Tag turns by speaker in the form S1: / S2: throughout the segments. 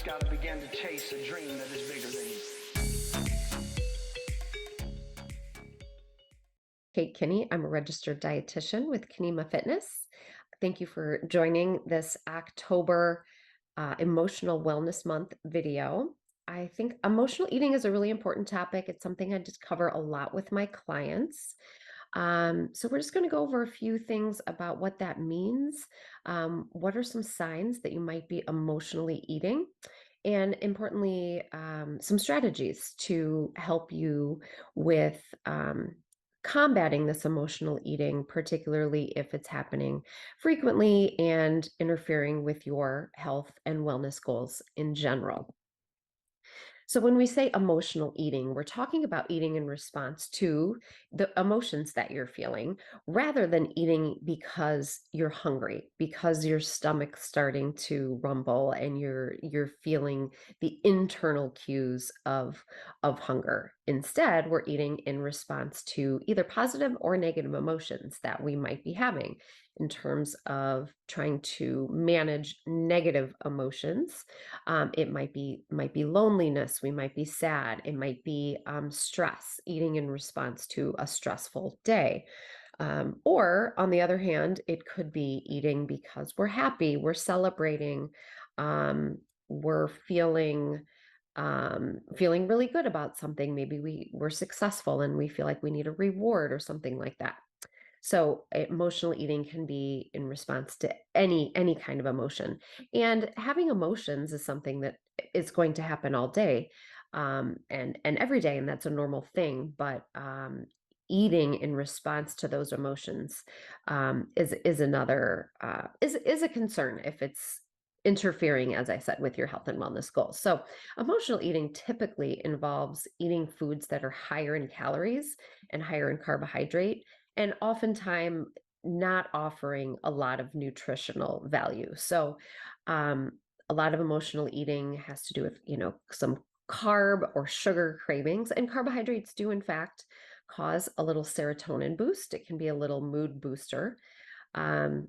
S1: just got to begin to chase a dream that is bigger than you.
S2: Kate Kinney. I'm a registered dietitian with Kinema Fitness. Thank you for joining this October Emotional Wellness Month video. I think emotional eating is a really important topic. It's something I just cover a lot with my clients. So we're just going to go over a few things about what that means. What are some signs that you might be emotionally eating? And importantly, some strategies to help you with combating this emotional eating, particularly if it's happening frequently and interfering with your health and wellness goals in general. So, when we say emotional eating, we're talking about eating in response to the emotions that you're feeling rather than eating because you're hungry, because your stomach's starting to rumble and you're feeling the internal cues of hunger. Instead, we're eating in response to either positive or negative emotions that we might be having in terms of trying to manage negative emotions. It might be loneliness. We might be sad. It might be stress, eating in response to a stressful day. Or on the other hand, it could be eating because we're happy, we're celebrating, we're feeling really good about something. Maybe we're successful and we feel like we need a reward or something like that. So emotional eating can be in response to any kind of emotion. And having emotions is something that is going to happen all day, and every day, and that's a normal thing. But eating in response to those emotions is another is a concern if it's interfering, as I said, with your health and wellness goals. So emotional eating typically involves eating foods that are higher in calories and higher in carbohydrate, and oftentimes not offering a lot of nutritional value. So, a lot of emotional eating has to do with, some carb or sugar cravings, and carbohydrates do, in fact, cause a little serotonin boost. It can be a little mood booster. Um,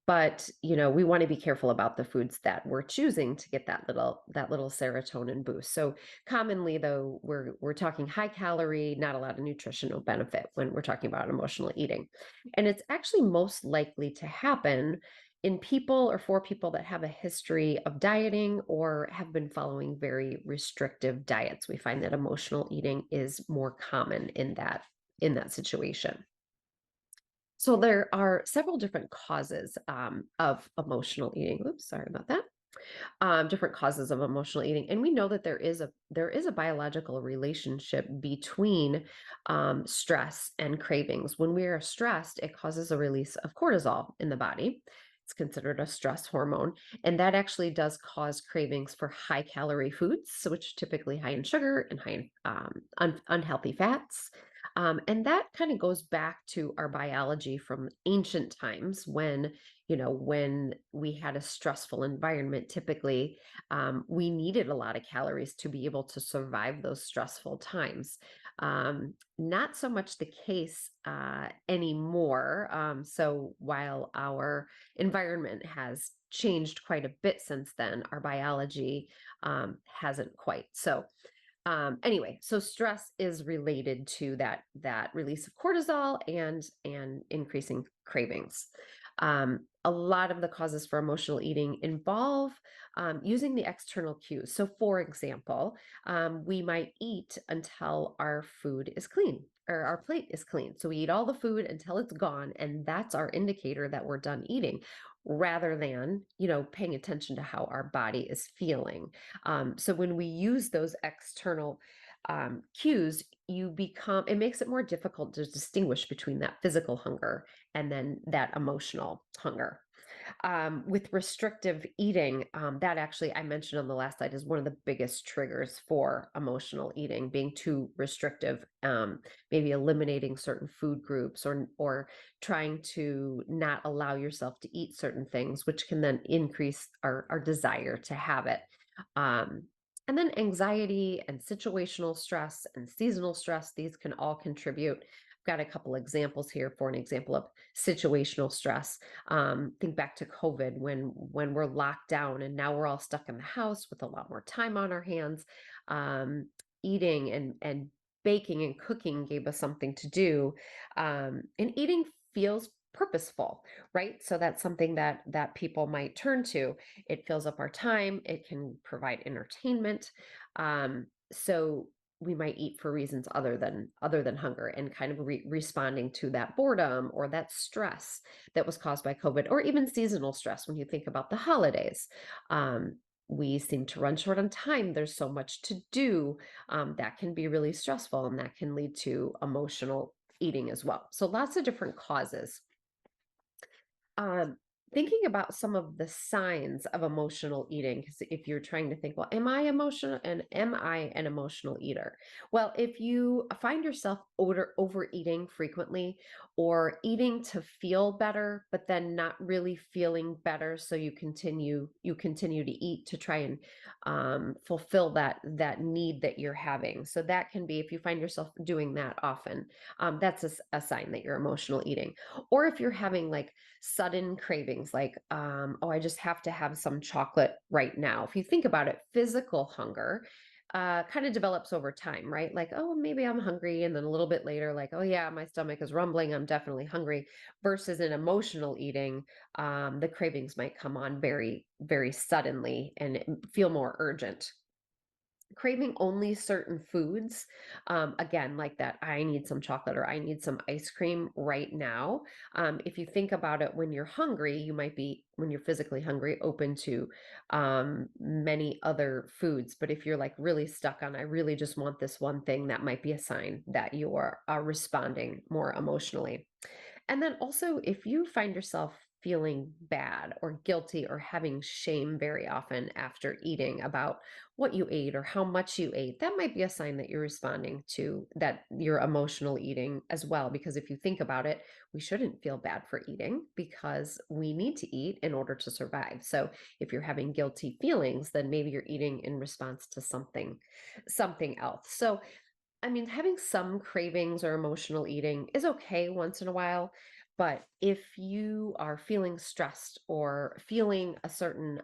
S2: but we want to be careful about the foods that we're choosing to get that little serotonin boost. So commonly, though, we're talking high calorie, not a lot of nutritional benefit when we're talking about emotional eating. And it's actually most likely to happen in people or for people that have a history of dieting or have been following very restrictive diets. We find that emotional eating is more common in that situation. So there are several different causes of emotional eating. Oops, sorry about that. Different causes of emotional eating, and we know that there is a biological relationship between stress and cravings. When we are stressed, it causes a release of cortisol in the body. It's considered a stress hormone, and that actually does cause cravings for high calorie foods, so which are typically high in sugar and high in unhealthy fats. And that kind of goes back to our biology from ancient times when we had a stressful environment. Typically, we needed a lot of calories to be able to survive those stressful times. Not so much the case anymore. So while our environment has changed quite a bit since then, our biology hasn't quite. So anyway, so stress is related to that release of cortisol and increasing cravings. A lot of the causes for emotional eating involve using the external cues. So, for example, we might eat until our food is clean or our plate is clean. So we eat all the food until it's gone, and that's our indicator that we're done eating, rather than paying attention to how our body is feeling. So when we use those external cues, it makes it more difficult to distinguish between that physical hunger and then that emotional hunger. With restrictive eating, that actually I mentioned on the last slide is one of the biggest triggers for emotional eating, being too restrictive, maybe eliminating certain food groups or trying to not allow yourself to eat certain things, which can then increase our desire to have it. Um, and then anxiety and situational stress and seasonal stress, these can all contribute. got a couple examples here for an example of situational stress. Think back to COVID when we're locked down and now we're all stuck in the house with a lot more time on our hands. Eating and baking and cooking gave us something to do, and eating feels purposeful, right? So that's something that people might turn to. It fills up our time. It can provide entertainment. So we might eat for reasons other than hunger, and kind of responding to that boredom or that stress that was caused by COVID, or even seasonal stress. When you think about the holidays, um, we seem to run short on time. There's so much to do, that can be really stressful, and that can lead to emotional eating as well. So lots of different causes. um, Thinking about some of the signs of emotional eating, because if you're trying to think, well, am I emotional and am I an emotional eater? Well, if you find yourself overeating frequently, or eating to feel better, but then not really feeling better, so you continue to eat to try and fulfill that need that you're having. So that can be, if you find yourself doing that often, that's a sign that you're emotional eating. Or if you're having like sudden cravings, like, oh, I just have to have some chocolate right now. If you think about it, physical hunger kind of develops over time, right? Like, oh, maybe I'm hungry. And then a little bit later, like, oh, yeah, my stomach is rumbling. I'm definitely hungry. Versus an emotional eating, the cravings might come on very, very suddenly and feel more urgent. Craving only certain foods, again, like that, I need some chocolate or I need some ice cream right now. If you think about it, when you're hungry, you might be, when you're physically hungry, open to many other foods. But if you're like really stuck on, I really just want this one thing, that might be a sign that you are responding more emotionally. And then also, if you find yourself feeling bad or guilty or having shame very often after eating about what you ate or how much you ate, that might be a sign that you're responding to that, you're emotional eating as well. Because if you think about it, we shouldn't feel bad for eating because we need to eat in order to survive. So if you're having guilty feelings, then maybe you're eating in response to something else. So I mean, having some cravings or emotional eating is okay once in a while, but if you are feeling stressed or feeling a certain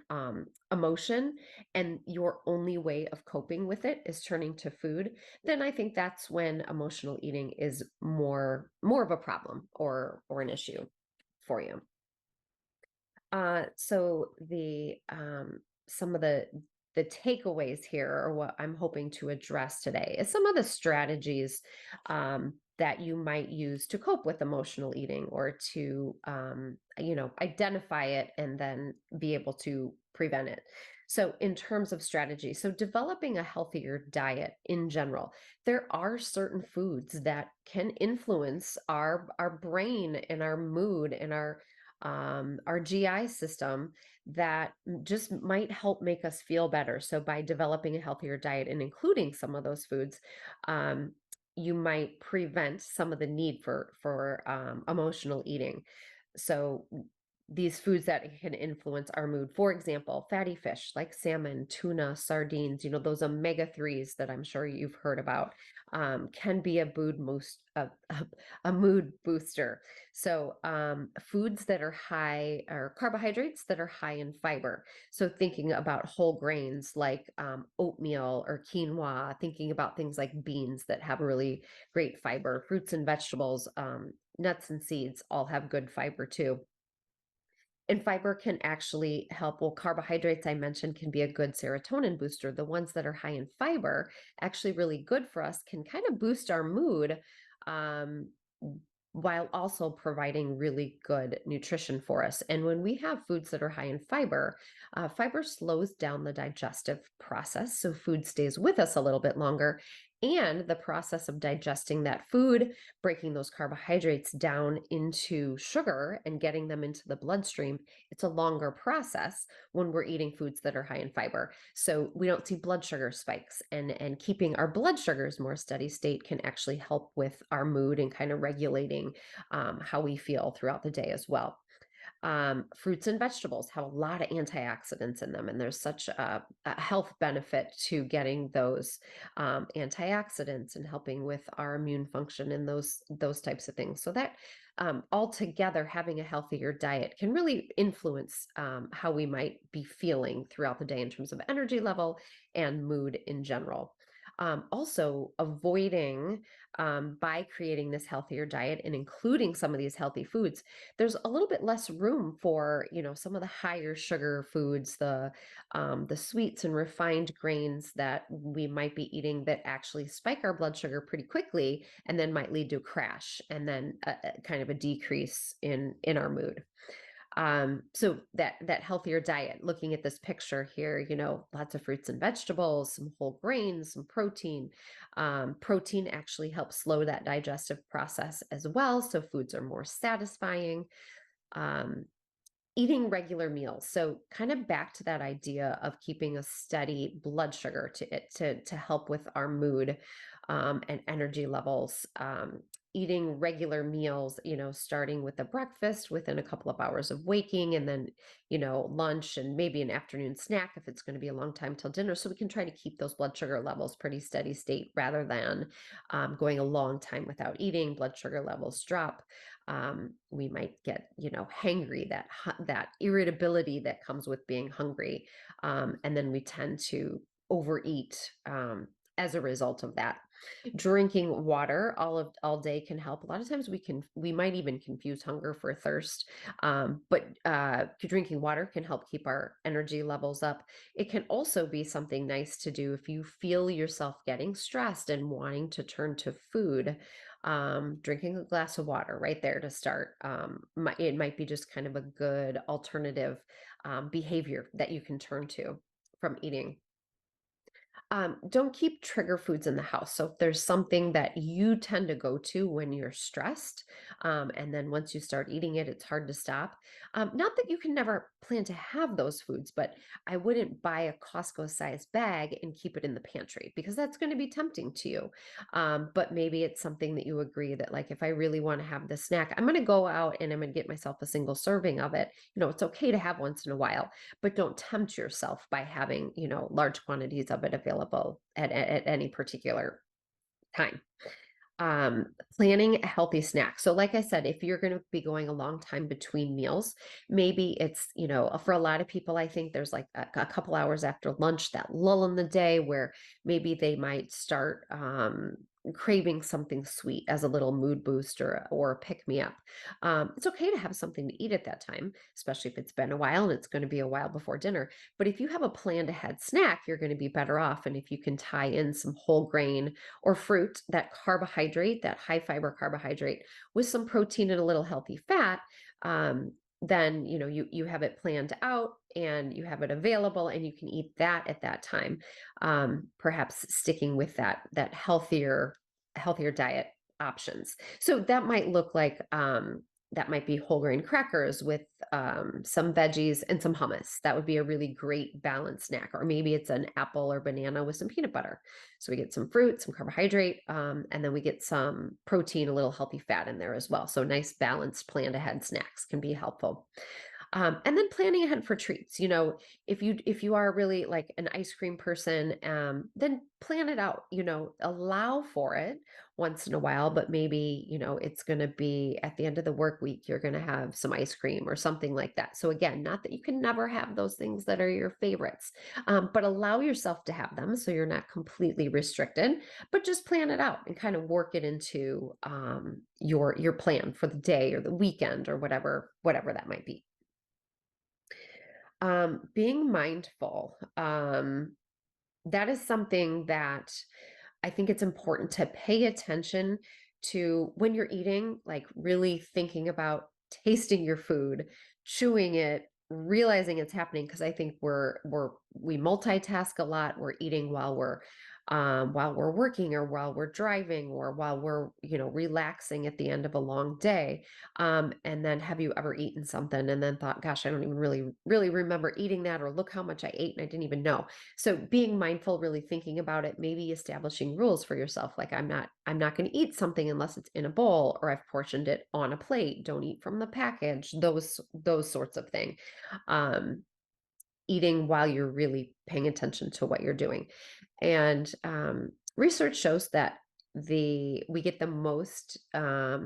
S2: emotion, and your only way of coping with it is turning to food, then I think that's when emotional eating is more of a problem, or an issue for you. So the some of the takeaways here, or what I'm hoping to address today, is some of the strategies that you might use to cope with emotional eating, or to identify it and then be able to prevent it. So in terms of strategy, so developing a healthier diet in general, there are certain foods that can influence our brain and our mood and our GI system, that just might help make us feel better. So by developing a healthier diet and including some of those foods, um, you might prevent some of the need for emotional eating. So these foods that can influence our mood, for example, fatty fish like salmon, tuna, sardines, those omega 3s that I'm sure you've heard about, can be a mood booster. So foods that are high, or carbohydrates that are high in fiber. So thinking about whole grains like oatmeal or quinoa, thinking about things like beans that have really great fiber, fruits and vegetables, nuts and seeds all have good fiber too. And fiber can actually help. Well, carbohydrates I mentioned can be a good serotonin booster. The ones that are high in fiber, actually really good for us, can kind of boost our mood, um, while also providing really good nutrition for us. And when we have foods that are high in fiber, fiber slows down the digestive process. So food stays with us a little bit longer. And the process of digesting that food, breaking those carbohydrates down into sugar and getting them into the bloodstream, it's a longer process when we're eating foods that are high in fiber. So we don't see blood sugar spikes, and keeping our blood sugars more steady state can actually help with our mood and kind of regulating how we feel throughout the day as well. Fruits and vegetables have a lot of antioxidants in them, and there's such a health benefit to getting those antioxidants and helping with our immune function and those types of things. So that altogether, having a healthier diet can really influence how we might be feeling throughout the day in terms of energy level and mood in general. Also, avoiding by creating this healthier diet and including some of these healthy foods, there's a little bit less room for some of the higher sugar foods, the sweets and refined grains that we might be eating that actually spike our blood sugar pretty quickly and then might lead to a crash and then a kind of a decrease in our mood. So that healthier diet, looking at this picture here, lots of fruits and vegetables, some whole grains, some protein. Protein actually helps slow that digestive process as well, so foods are more satisfying. um, Eating regular meals. So kind of back to that idea of keeping a steady blood sugar to help with our mood and energy levels. Eating regular meals, starting with a breakfast within a couple of hours of waking, and then, lunch and maybe an afternoon snack if it's going to be a long time till dinner. So we can try to keep those blood sugar levels pretty steady state rather than going a long time without eating. Blood sugar levels drop. We might get hangry, that irritability that comes with being hungry, and then we tend to overeat as a result of that. Drinking water all day can help. A lot of times we might even confuse hunger for thirst, but drinking water can help keep our energy levels up. It can also be something nice to do if you feel yourself getting stressed and wanting to turn to food. Drinking a glass of water right there to start. It might be just kind of a good alternative behavior that you can turn to from eating. Don't keep trigger foods in the house. So if there's something that you tend to go to when you're stressed, and then once you start eating it, it's hard to stop. Not that you can never plan to have those foods, but I wouldn't buy a Costco size bag and keep it in the pantry because that's going to be tempting to you. But maybe it's something that you agree that, like, if I really want to have this snack, I'm going to go out and I'm going to get myself a single serving of it. It's okay to have once in a while, but don't tempt yourself by having, large quantities of it available at any particular time. Planning a healthy snack. So like I said, if you're going to be going a long time between meals, maybe it's, for a lot of people, I think there's like a couple hours after lunch, that lull in the day where maybe they might start craving something sweet as a little mood booster or a pick me up. It's okay to have something to eat at that time, especially if it's been a while and it's going to be a while before dinner. But if you have a planned ahead snack, you're going to be better off. And if you can tie in some whole grain or fruit, that carbohydrate, that high fiber carbohydrate, with some protein and a little healthy fat, then you have it planned out and you have it available and you can eat that at that time. Perhaps sticking with that healthier diet options. So that might look like that might be whole grain crackers with some veggies and some hummus. That would be a really great balanced snack. Or maybe it's an apple or banana with some peanut butter. So we get some fruit, some carbohydrate, and then we get some protein, a little healthy fat in there as well. So nice balanced planned ahead snacks can be helpful. And then planning ahead for treats. If you are really like an ice cream person, then plan it out. Allow for it once in a while, but maybe it's going to be at the end of the work week. You're going to have some ice cream or something like that. So again, not that you can never have those things that are your favorites, but allow yourself to have them so you're not completely restricted. But just plan it out and kind of work it into your plan for the day or the weekend or whatever that might be. Being mindful, that is something that I think it's important to pay attention to when you're eating, like really thinking about tasting your food, chewing it, realizing it's happening. Because I think we multitask a lot. We're eating while we're while we're working or while we're driving or while we're, relaxing at the end of a long day. And then have you ever eaten something and then thought, gosh, I don't even really remember eating that, or look how much I ate and I didn't even know. So being mindful, really thinking about it, maybe establishing rules for yourself. Like I'm not going to eat something unless it's in a bowl or I've portioned it on a plate. Don't eat from the package, those sorts of thing. Um, Eating while you're really paying attention to what you're doing. And research shows that we get the most not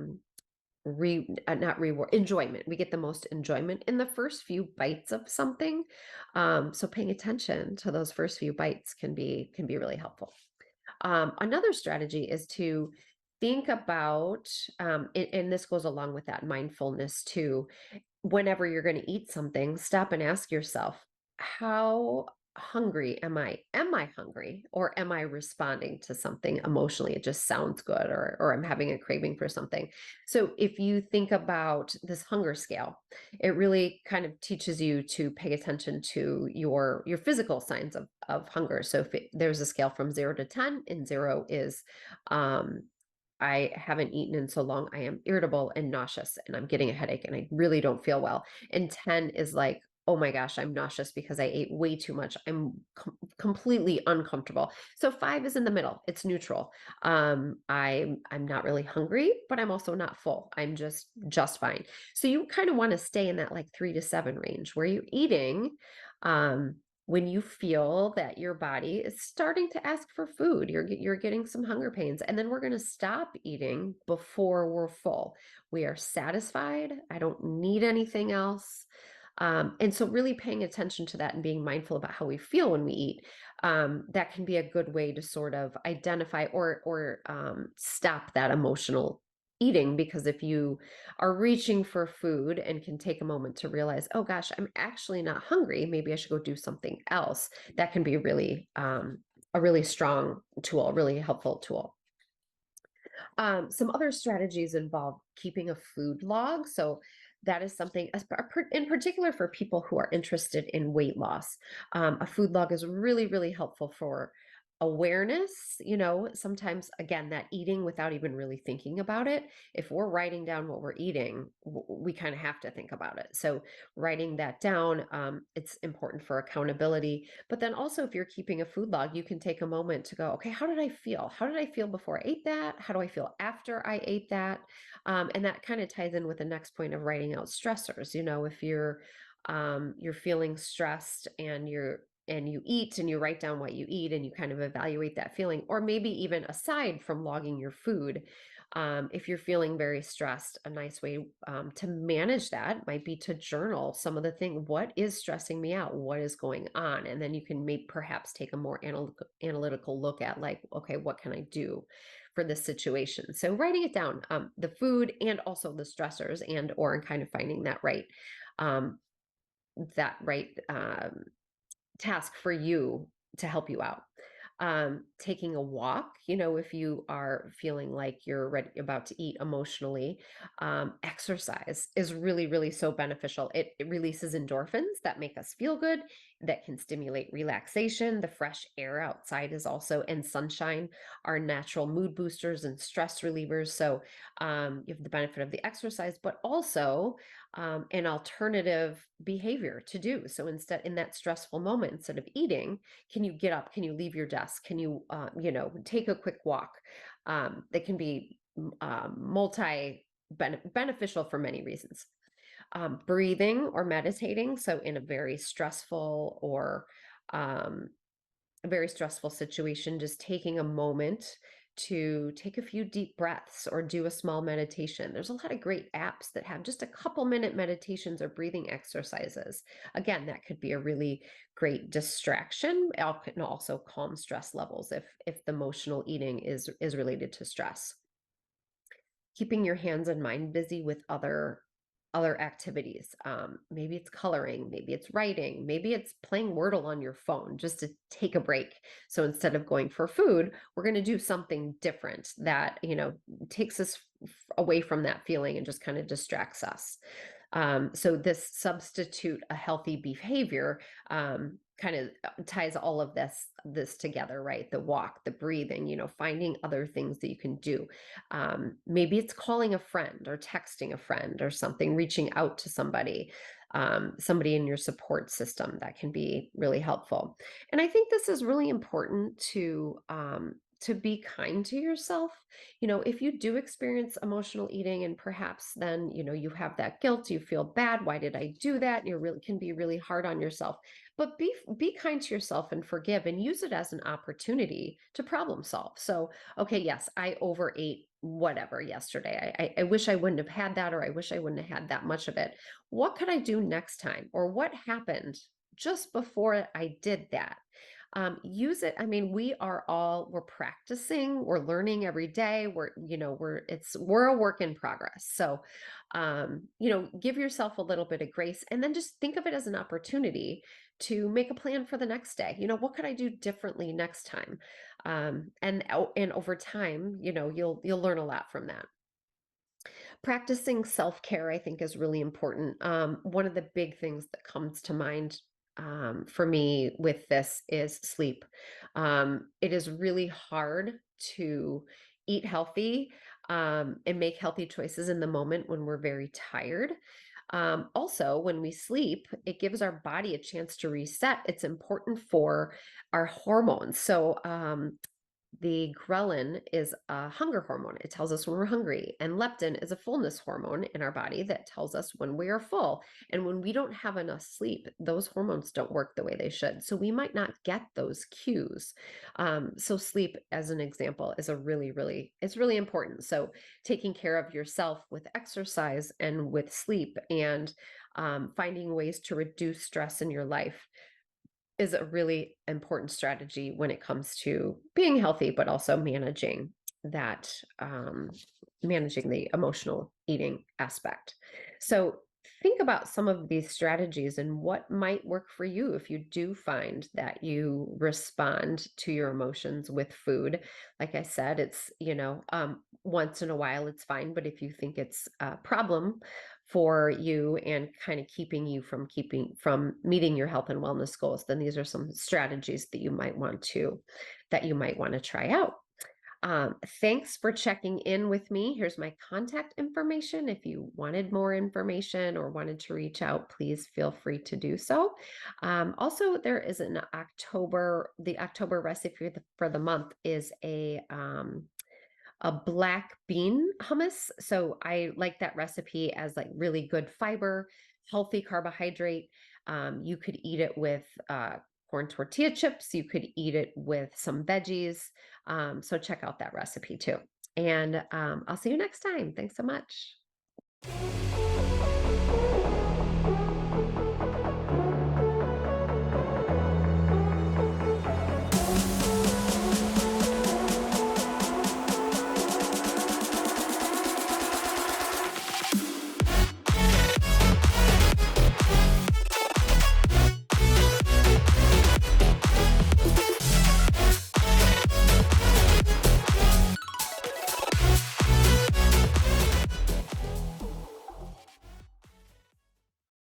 S2: reward enjoyment. We get the most enjoyment in the first few bites of something. So paying attention to those first few bites can be really helpful. Another strategy is to think about, and this goes along with that mindfulness too. Whenever you're going to eat something, stop and ask yourself, how hungry am I? Am I hungry, or am I responding to something emotionally? It just sounds good, or I'm having a craving for something. So if you think about this hunger scale, it really kind of teaches you to pay attention to your physical signs of hunger. So if there's a scale from 0 to 10, and 0 is um I haven't eaten in so long. I am irritable and nauseous and I'm getting a headache and I really don't feel well. And 10 is like, oh my gosh, I'm nauseous because I ate way too much. I'm completely uncomfortable. So 5 is in the middle. It's neutral. I'm not really hungry, but I'm also not full. I'm just fine. So you kind of want to stay in that like 3 to 7 range where you're eating um when you feel that your body is starting to ask for food, you're getting some hunger pains, and then we're going to stop eating before we're full. We are satisfied. I don't need anything else. And so really paying attention to that and being mindful about how we feel when we eat, that can be a good way to sort of identify or stop that emotional eating. Because if you are reaching for food and can take a moment to realize, oh gosh, I'm actually not hungry, maybe I should go do something else, that can be really a really strong tool, a really helpful tool. Some other strategies involve keeping a food log. So that is something, in particular for people who are interested in weight loss. A food log is really, really helpful for awareness. Sometimes, again, that eating without even really thinking about it. If we're writing down what we're eating, we kind of have to think about it. So writing that down, it's important for accountability. But then also, if you're keeping a food log, you can take a moment to go, okay, how did I feel? How did I feel before I ate that? How do I feel after I ate that? And that kind of ties in with the next point of writing out stressors. If you're feeling stressed and you eat and you write down what you eat and you kind of evaluate that feeling, or maybe even aside from logging your food, if you're feeling very stressed, a nice way to manage that might be to journal some of the thing. What is stressing me out? What is going on? And then you can maybe perhaps take a more analytical look at, like, okay, what can I do for this situation? So writing it down, the food and also the stressors, and or kind of finding um, that right task for you to help you out. Taking a walk, if you are feeling like you're ready, about to eat emotionally, exercise is really, really so beneficial. It releases endorphins that make us feel good, that can stimulate relaxation. The fresh air outside is also, and sunshine, are natural mood boosters and stress relievers. So you have the benefit of the exercise, but also an alternative behavior to do. So instead, in that stressful moment, instead of eating, can you get up? Can you leave your desk? Can you, take a quick walk? That can be beneficial for many reasons. Breathing or meditating. So in um, a very stressful situation, just taking a moment to take a few deep breaths or do a small meditation. There's a lot of great apps that have just a couple minute meditations or breathing exercises. Again, that could be a really great distraction. It can also calm stress levels if the emotional eating is related to stress. Keeping your hands and mind busy with other activities. Maybe it's coloring, maybe it's writing, maybe it's playing Wordle on your phone just to take a break. So instead of going for food, we're going to do something different that, takes us away from that feeling and just kind of distracts us. So this substitute a healthy behavior. kind of ties all of this together, right? The walk, the breathing, finding other things that you can do. Maybe it's calling a friend or texting a friend or something, reaching out to somebody in your support system. That can be really helpful. And I think this is really important to be kind to yourself. If you do experience emotional eating and perhaps then, you have that guilt, you feel bad, why did I do that? You really can be really hard on yourself. But be kind to yourself and forgive and use it as an opportunity to problem solve. So, okay, yes, I overate whatever yesterday. I wish I wouldn't have had that, or I wish I wouldn't have had that much of it. What could I do next time? Or what happened just before I did that? Use it. I mean, we're practicing, we're learning every day. We're a work in progress. So, give yourself a little bit of grace and then just think of it as an opportunity to make a plan for the next day. What could I do differently next time? And over time, you'll learn a lot from that. Practicing self-care, I think, is really important. One of the big things that comes to mind for me with this is sleep. It is really hard to eat healthy and make healthy choices in the moment when we're very tired. Also, when we sleep, it gives our body a chance to reset. It's important for our hormones. So, the ghrelin is a hunger hormone. It tells us when we're hungry. And leptin is a fullness hormone in our body that tells us when we are full. And when we don't have enough sleep, those hormones don't work the way they should. So we might not get those cues. So sleep, as an example, is it's really important. So taking care of yourself with exercise and with sleep and finding ways to reduce stress in your life is a really important strategy when it comes to being healthy, but also that, managing the emotional eating aspect. So think about some of these strategies and what might work for you if you do find that you respond to your emotions with food. Like I said, once in a while it's fine, but if you think it's a problem for you and kind of keeping from meeting your health and wellness goals, then these are some strategies that you might want to try out. Thanks for checking in with me. Here's my contact information. If you wanted more information or wanted to reach out, please feel free to do so. Also, there is the October recipe for the month is a black bean hummus. So I like that recipe as like really good fiber, healthy carbohydrate. You could eat it with corn tortilla chips. You could eat it with some veggies. So check out that recipe too. And I'll see you next time. Thanks so much.